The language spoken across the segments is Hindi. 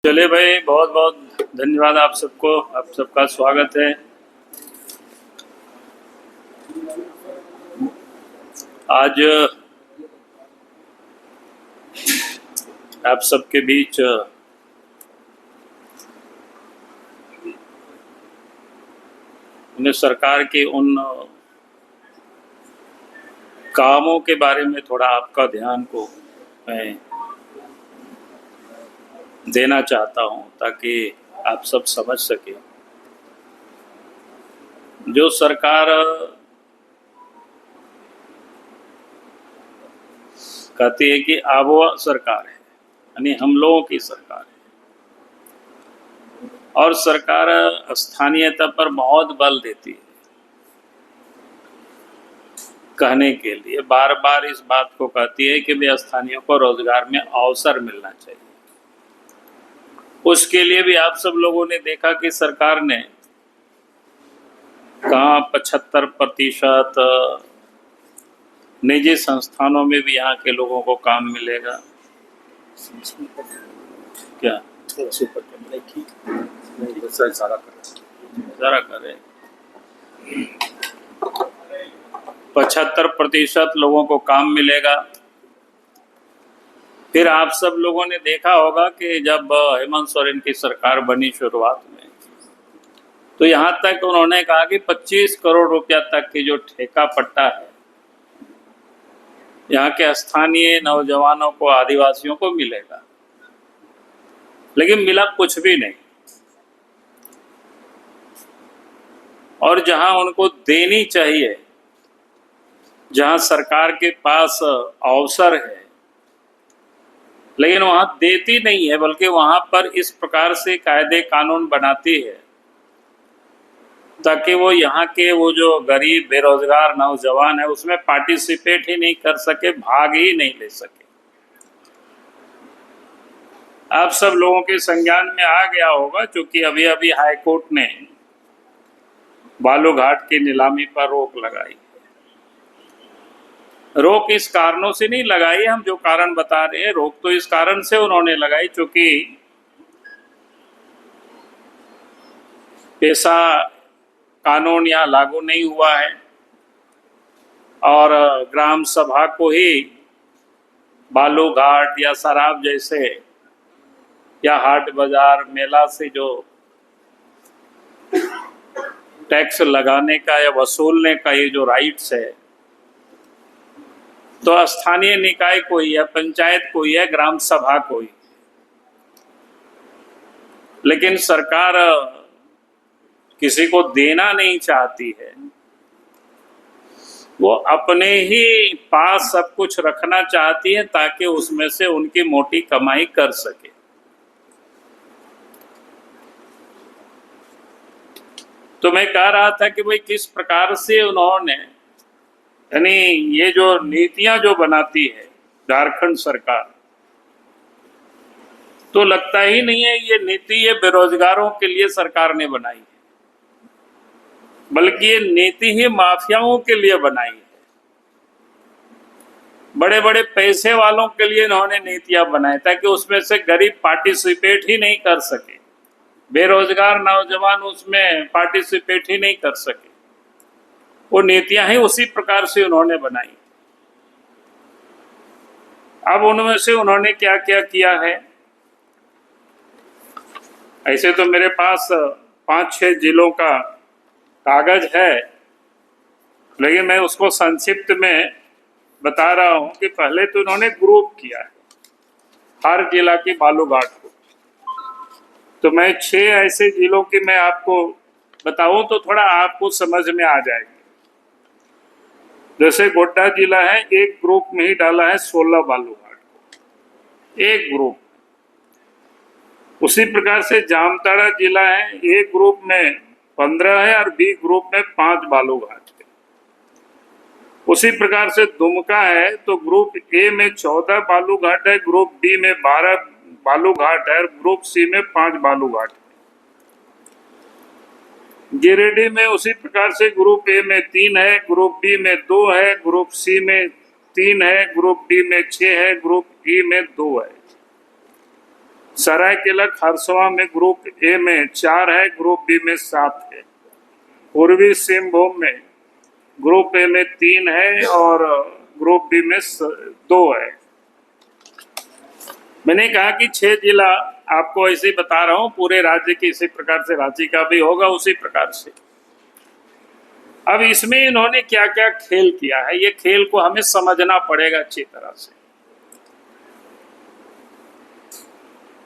चले भाई, बहुत बहुत धन्यवाद आप सबको। आप सबका स्वागत है। आज आप सबके बीच उन्हें सरकार के उन कामों के बारे में थोड़ा आपका ध्यान को मैं देना चाहता हूं, ताकि आप सब समझ सके। जो सरकार कहती है कि आबोआ सरकार है, यानी हम लोगों की सरकार है, और सरकार स्थानीयता पर बहुत बल देती है। कहने के लिए बार बार इस बात को कहती है कि वे स्थानीयों को रोजगार में अवसर मिलना चाहिए। उसके लिए भी आप सब लोगों ने देखा कि सरकार ने कहा 75% निजी संस्थानों में भी यहाँ के लोगों को काम मिलेगा। क्या जरा करें, 75% लोगों को काम मिलेगा। फिर आप सब लोगों ने देखा होगा कि जब हेमंत सोरेन की सरकार बनी शुरुआत में, तो यहाँ तक उन्होंने कहा कि 25 करोड़ रुपया तक की जो ठेका पट्टा है यहाँ के स्थानीय नौजवानों को, आदिवासियों को मिलेगा। लेकिन मिला कुछ भी नहीं। और जहां उनको देनी चाहिए, जहां सरकार के पास अवसर है, लेकिन वहां देती नहीं है, बल्कि वहां पर इस प्रकार से कायदे कानून बनाती है ताकि वो यहाँ के वो जो गरीब बेरोजगार नौजवान है उसमें पार्टिसिपेट ही नहीं कर सके, भाग ही नहीं ले सके। आप सब लोगों के संज्ञान में आ गया होगा, क्योंकि अभी अभी हाई कोर्ट ने बालूघाट की नीलामी पर रोक लगाई। रोक इस कारणों से नहीं लगाई, हम जो कारण बता रहे हैं, रोक तो इस कारण से उन्होंने लगाई क्योंकि पेशा कानून यहाँ लागू नहीं हुआ है और ग्राम सभा को ही बालूघाट या शराब जैसे या हाट बाजार मेला से जो टैक्स लगाने का या वसूलने का ये जो राइट्स है, तो स्थानीय निकाय को ही है, पंचायत को ही है, ग्राम सभा को ही। लेकिन सरकार किसी को देना नहीं चाहती है, वो अपने ही पास सब कुछ रखना चाहती है ताकि उसमें से उनकी मोटी कमाई कर सके। तो मैं कह रहा था कि भाई किस प्रकार से उन्होंने, यानी ये जो नीतियां जो बनाती है झारखंड सरकार, तो लगता ही नहीं है ये नीति ये बेरोजगारों के लिए सरकार ने बनाई है, बल्कि ये नीति ही माफियाओं के लिए बनाई है। बड़े बड़े पैसे वालों के लिए इन्होंने नीतियां बनाई ताकि उसमें से गरीब पार्टिसिपेट ही नहीं कर सके, बेरोजगार नौजवान उसमें पार्टिसिपेट ही नहीं कर सके। वो नीतियां ही उसी प्रकार से उन्होंने बनाई। अब उनमें से उन्होंने क्या क्या किया है, ऐसे तो मेरे पास 5-6 जिलों का कागज है, लेकिन मैं उसको संक्षिप्त में बता रहा हूं कि पहले तो उन्होंने ग्रुप किया है हर जिला की बालूघाट को। तो मैं 6 ऐसे जिलों की मैं आपको बताऊं तो थोड़ा आपको समझ में आ जाएगी। जैसे गोड्डा जिला है, एक ग्रुप में ही डाला है 16 बालूघाट को, एक ग्रुप। उसी प्रकार से जामताड़ा जिला है, एक ग्रुप में 15 है और बी ग्रुप में 5 बालूघाट है। उसी प्रकार से दुमका है, तो ग्रुप ए में 14 बालूघाट है, ग्रुप बी में 12 बालूघाट है, ग्रुप सी में 5 बालूघाट है। गिरिडीह में उसी प्रकार से ग्रुप ए में 3 है, ग्रुप बी में 2 है, ग्रुप सी में 3 है, ग्रुप डी में 6 है, ग्रुप ई में 2 है। सरायकेला खरसवा में ग्रुप ए में 4 है, ग्रुप बी में 7 है। पूर्वी सिंहभूम में ग्रुप ए में 3 है और ग्रुप बी में 2 है। मैंने कहा कि 6 जिला आपको ऐसे ही बता रहा हूं, पूरे राज्य के इसी प्रकार से रांची का भी होगा उसी प्रकार से। अब इसमें इन्होंने क्या क्या खेल किया है, ये खेल को हमें समझना पड़ेगा अच्छी तरह से।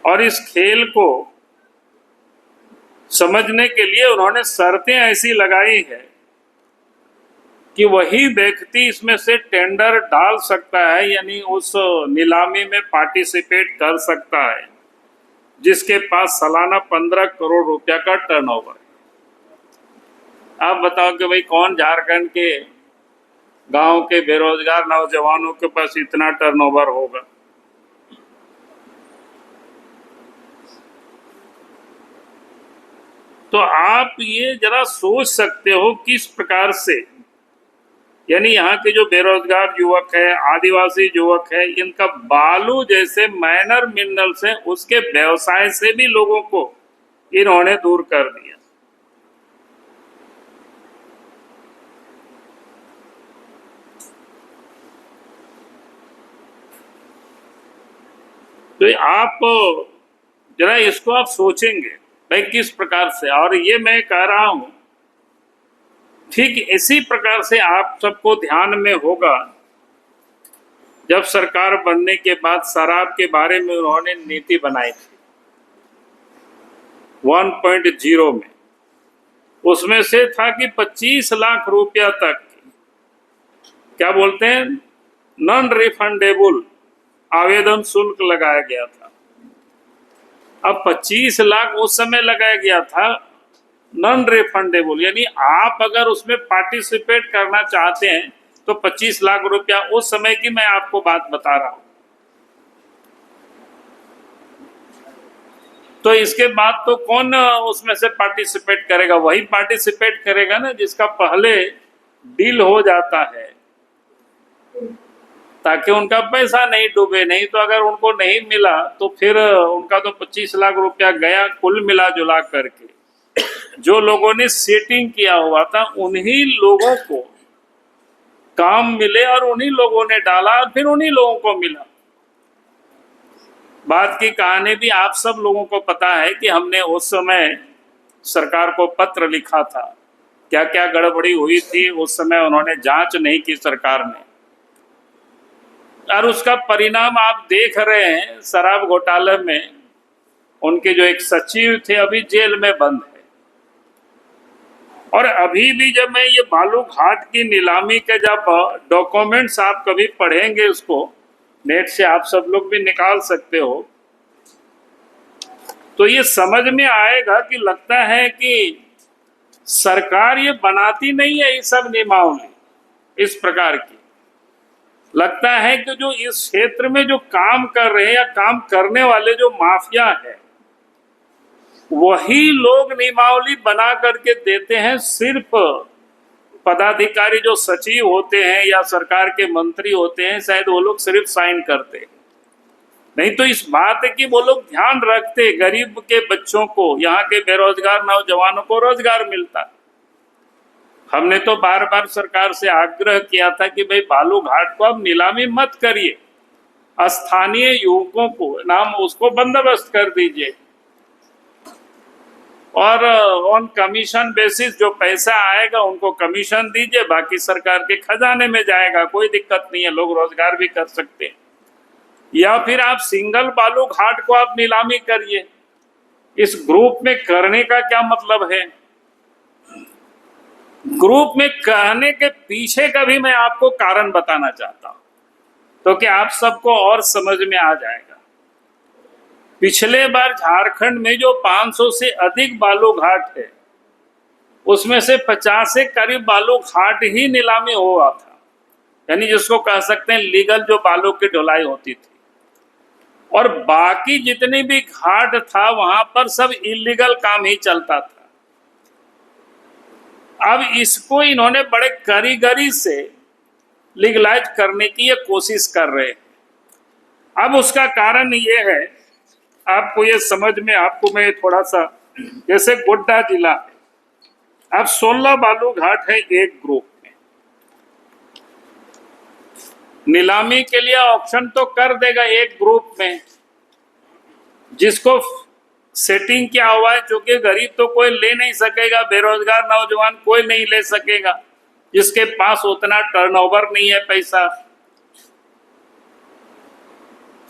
और इस खेल को समझने के लिए उन्होंने शर्तें ऐसी लगाई है कि वही व्यक्ति इसमें से टेंडर डाल सकता है, यानी उस नीलामी में पार्टिसिपेट कर सकता है जिसके पास सालाना 15 करोड़ रुपया का टर्नओवर है। आप बताओ कि भाई कौन झारखंड के गांव के बेरोजगार नौजवानों के पास इतना टर्नओवर होगा। तो आप ये जरा सोच सकते हो किस प्रकार से, यानी यहाँ के जो बेरोजगार युवक है, आदिवासी युवक है, इनका बालू जैसे माइनर मिनरल्स है उसके व्यवसाय से भी लोगों को इन्होंने दूर कर दिया। तो आप जरा इसको आप सोचेंगे भाई किस प्रकार से, और ये मैं कह रहा हूं ठीक इसी प्रकार से आप सबको ध्यान में होगा जब सरकार बनने के बाद शराब के बारे में उन्होंने नीति बनाई थी 1.0 में। उसमें से था कि 25 लाख रुपया तक क्या बोलते हैं नॉन रिफंडेबल आवेदन शुल्क लगाया गया था। अब 25 लाख उस समय लगाया गया था नॉन रिफंडेबल, यानी आप अगर उसमें पार्टिसिपेट करना चाहते हैं तो 25 लाख रुपया उस समय की मैं आपको बात बता रहा हूं। तो इसके बाद तो कौन उसमें से पार्टिसिपेट करेगा, वही पार्टिसिपेट करेगा ना जिसका पहले डील हो जाता है, ताकि उनका पैसा नहीं डूबे। नहीं तो अगर उनको नहीं मिला तो फिर उनका तो 25 लाख रुपया गया कुल मिला जुला करके। जो लोगों ने सेटिंग किया हुआ था उन्हीं लोगों को काम मिले और उन्हीं लोगों ने डाला और फिर उन्हीं लोगों को मिला। बात की कहानी भी आप सब लोगों को पता है कि हमने उस समय सरकार को पत्र लिखा था, क्या क्या गड़बड़ी हुई थी उस समय उन्होंने जांच नहीं की सरकार ने, और उसका परिणाम आप देख रहे हैं। शराब घोटाले में उनके जो एक सचिव थे अभी जेल में बंद है। और अभी भी जब मैं ये बालू घाट की नीलामी के जब डॉक्यूमेंट्स आप कभी पढ़ेंगे, उसको नेट से आप सब लोग भी निकाल सकते हो, तो ये समझ में आएगा कि लगता है कि सरकार ये बनाती नहीं है ये सब नियमावली इस प्रकार की। लगता है कि जो इस क्षेत्र में जो काम कर रहे हैं या काम करने वाले जो माफिया है वही लोग नियमावली बना करके देते हैं। सिर्फ पदाधिकारी जो सचिव होते हैं या सरकार के मंत्री होते हैं शायद वो लोग सिर्फ साइन करते हैं, नहीं तो इस बात की वो लोग ध्यान रखते गरीब के बच्चों को, यहाँ के बेरोजगार नौजवानों को रोजगार मिलता। हमने तो बार बार सरकार से आग्रह किया था कि भाई बालू घाट को अब नीलामी मत करिए, स्थानीय युवकों को नाम उसको बंदोबस्त कर दीजिए और ऑन कमीशन बेसिस जो पैसा आएगा उनको कमीशन दीजिए, बाकी सरकार के खजाने में जाएगा, कोई दिक्कत नहीं है, लोग रोजगार भी कर सकते हैं। या फिर आप सिंगल बालू घाट को आप नीलामी करिए। इस ग्रुप में करने का क्या मतलब है? ग्रुप में कहने के पीछे का भी मैं आपको कारण बताना चाहता हूं तो कि आप सबको और समझ में आ जाएगा। पिछले बार झारखंड में जो 500 से अधिक बालू घाट है उसमें से 50 से करीब बालू घाट ही नीलामी हुआ था, यानी जिसको कह सकते हैं लीगल जो बालू की ढुलाई होती थी, और बाकी जितने भी घाट था वहां पर सब इलीगल काम ही चलता था। अब इसको इन्होंने बड़े कारीगरी से लीगलाइज करने की ये कोशिश कर रहे हैं। अब उसका कारण ये है आपको ये समझ में, आपको मैं थोड़ा सा, जैसे गोड्डा जिला है, अब 16 बालू घाट है एक ग्रुप में, नीलामी के लिए ऑप्शन तो कर देगा एक ग्रुप में, जिसको सेटिंग क्या हुआ है, क्योंकि गरीब तो कोई ले नहीं सकेगा, बेरोजगार नौजवान कोई नहीं ले सकेगा, जिसके पास उतना टर्नओवर नहीं है पैसा।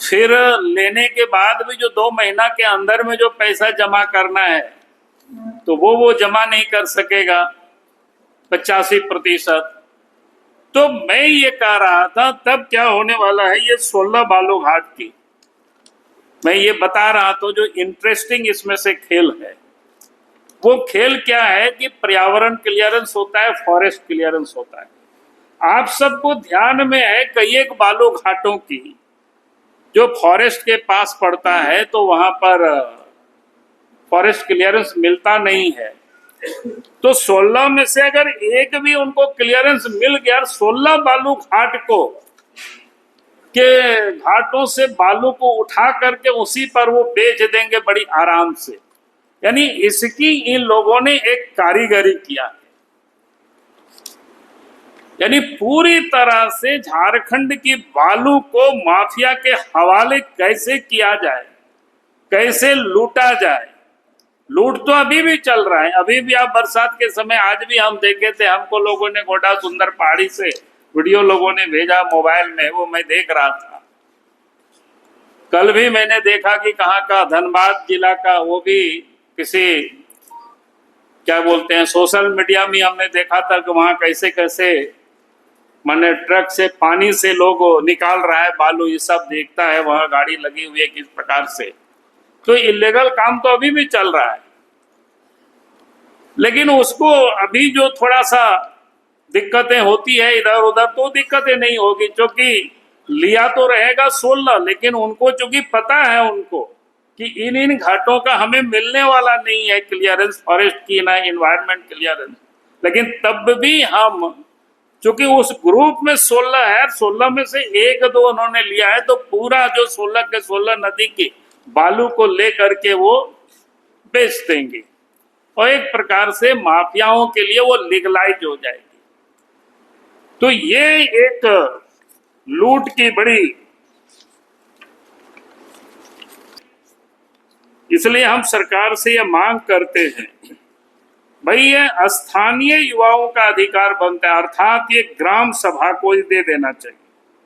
फिर लेने के बाद भी जो 2 महीना के अंदर में जो पैसा जमा करना है, तो वो जमा नहीं कर सकेगा 85%। तो मैं ये कह रहा था तब क्या होने वाला है, ये 16 बालू घाट की मैं ये बता रहा था, जो इंटरेस्टिंग इसमें से खेल है, वो खेल क्या है कि पर्यावरण क्लियरेंस होता है, फॉरेस्ट क्लियरेंस होता है। आप सबको ध्यान में है कई एक बालू घाटों की जो फॉरेस्ट के पास पड़ता है, तो वहां पर फॉरेस्ट क्लियरेंस मिलता नहीं है। तो 16 में से अगर एक भी उनको क्लियरेंस मिल गया, 16 बालू घाट को के घाटों से बालू को उठा करके उसी पर वो बेच देंगे बड़ी आराम से। यानी इसकी इन लोगों ने एक कारीगरी किया है, यानी पूरी तरह से झारखंड की बालू को माफिया के हवाले कैसे किया जाए, कैसे लूटा जाए। लूट तो अभी भी चल रहा है, अभी भी आप बरसात के समय, आज भी हम देखे थे, हमको लोगों ने गोड्डा सुंदर पहाड़ी से वीडियो लोगों ने भेजा मोबाइल में, वो मैं देख रहा था। कल भी मैंने देखा कि कहाँ का, धनबाद जिला का, वो भी किसी क्या बोलते हैं सोशल मीडिया में हमने देखा था कि वहां कैसे कैसे माने ट्रक से पानी से लोग निकाल रहा है बालू, ये सब देखता है, वहां गाड़ी लगी हुई है किस प्रकार से। तो इलीगल काम तो अभी भी चल रहा है, लेकिन उसको अभी जो थोड़ा सा दिक्कतें होती है इधर उधर, तो दिक्कतें नहीं होगी, क्योंकि लिया तो रहेगा 16, लेकिन उनको चूंकि पता है उनको कि इन घाटों का हमें मिलने वाला नहीं है क्लियरेंस, फॉरेस्ट की ना इन्वायरमेंट क्लियरेंस, लेकिन तब भी हम चूंकि उस ग्रुप में 16 है, 16 में से 1-2 उन्होंने लिया है, तो पूरा जो 16 के 16 नदी की बालू को लेकर के वो बेच देंगे, और एक प्रकार से माफियाओं के लिए वो लीगलाइज हो जाएगी। तो ये एक लूट की बड़ी, इसलिए हम सरकार से ये मांग करते हैं, भाई ये स्थानीय युवाओं का अधिकार बनता है, अर्थात ये ग्राम सभा को दे देना चाहिए।